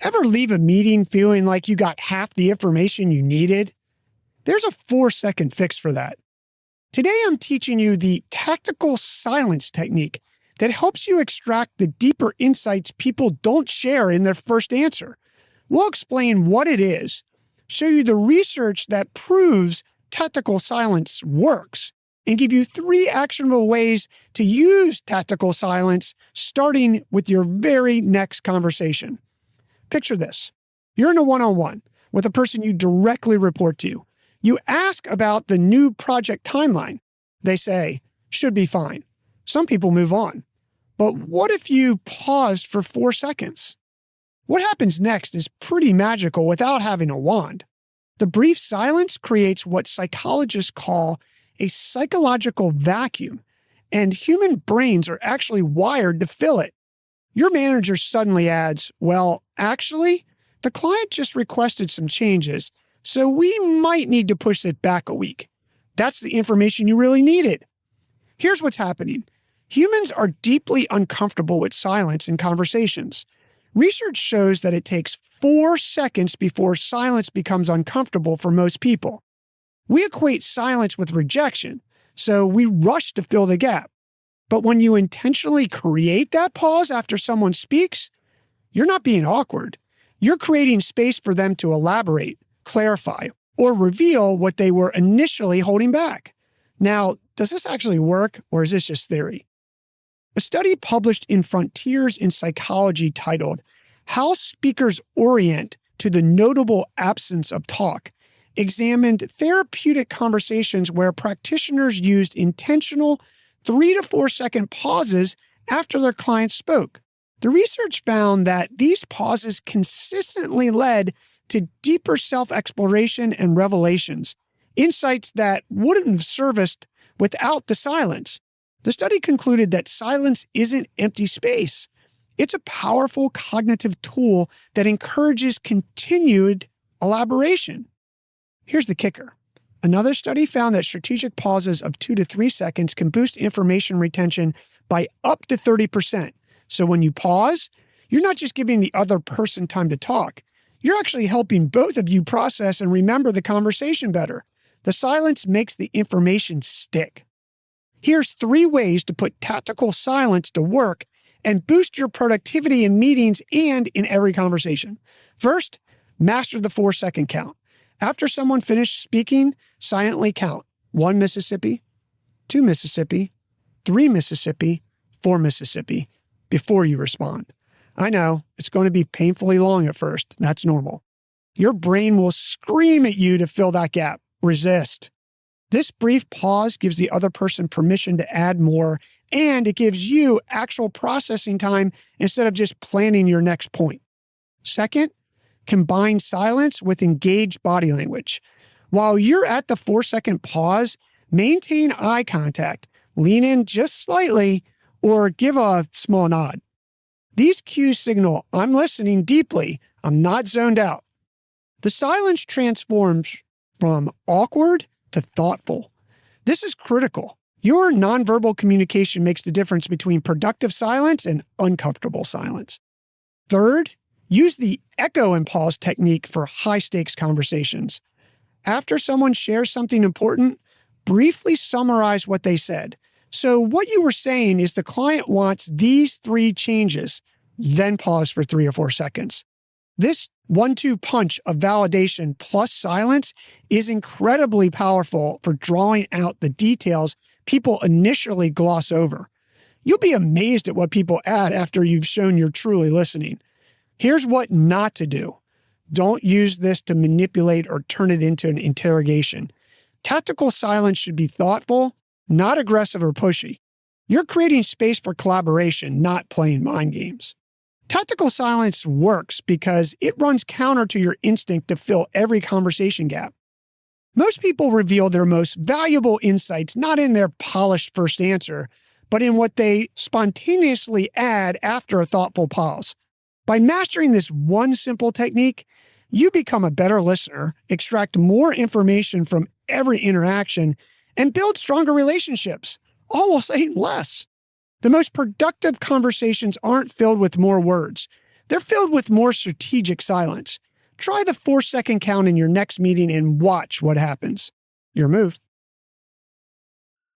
Ever leave a meeting feeling like you got half the information you needed? There's a 4-second fix for that. Today, I'm teaching you the tactical silence technique that helps you extract the deeper insights people don't share in their first answer. We'll explain what it is, show you the research that proves tactical silence works, and give you 3 actionable ways to use tactical silence starting with your very next conversation. Picture this. You're in a one-on-one with a person you directly report to. You ask about the new project timeline. They say, should be fine. Some people move on. But what if you paused for 4 seconds? What happens next is pretty magical without having a wand. The brief silence creates what psychologists call a psychological vacuum, and human brains are actually wired to fill it. Your manager suddenly adds, well, actually, the client just requested some changes, so we might need to push it back a week. That's the information you really needed. Here's what's happening. Humans are deeply uncomfortable with silence in conversations. Research shows that it takes 4 seconds before silence becomes uncomfortable for most people. We equate silence with rejection, so we rush to fill the gap. But when you intentionally create that pause after someone speaks, you're not being awkward. You're creating space for them to elaborate, clarify, or reveal what they were initially holding back. Now, does this actually work, or is this just theory? A study published in Frontiers in Psychology titled, How Speakers Orient to the Notable Absence of Talk, examined therapeutic conversations where practitioners used intentional 3 to 4 second pauses after their clients spoke. The research found that these pauses consistently led to deeper self-exploration and revelations, insights that wouldn't have surfaced without the silence. The study concluded that silence isn't empty space. It's a powerful cognitive tool that encourages continued elaboration. Here's the kicker. Another study found that strategic pauses of 2 to 3 seconds can boost information retention by up to 30%. So when you pause, you're not just giving the other person time to talk. You're actually helping both of you process and remember the conversation better. The silence makes the information stick. Here's 3 ways to put tactical silence to work and boost your productivity in meetings and in every conversation. First, master the 4-second count. After someone finished speaking, silently count 1 Mississippi, 2 Mississippi, 3 Mississippi, 4 Mississippi before you respond. I know it's going to be painfully long at first. That's normal. Your brain will scream at you to fill that gap. Resist. This brief pause gives the other person permission to add more, and it gives you actual processing time instead of just planning your next point. Second, combine silence with engaged body language. While you're at the 4-second pause, maintain eye contact, lean in just slightly, or give a small nod. These cues signal, I'm listening deeply, I'm not zoned out. The silence transforms from awkward to thoughtful. This is critical. Your nonverbal communication makes the difference between productive silence and uncomfortable silence. Third, use the echo and pause technique for high-stakes conversations. After someone shares something important, briefly summarize what they said. So what you were saying is the client wants these 3 changes, then pause for 3 or 4 seconds. This 1-2 punch of validation plus silence is incredibly powerful for drawing out the details people initially gloss over. You'll be amazed at what people add after you've shown you're truly listening. Here's what not to do. Don't use this to manipulate or turn it into an interrogation. Tactical silence should be thoughtful, not aggressive or pushy. You're creating space for collaboration, not playing mind games. Tactical silence works because it runs counter to your instinct to fill every conversation gap. Most people reveal their most valuable insights not in their polished first answer, but in what they spontaneously add after a thoughtful pause. By mastering this one simple technique, you become a better listener, extract more information from every interaction, and build stronger relationships, all while saying less. The most productive conversations aren't filled with more words. They're filled with more strategic silence. Try the 4-second count in your next meeting and watch what happens. Your move.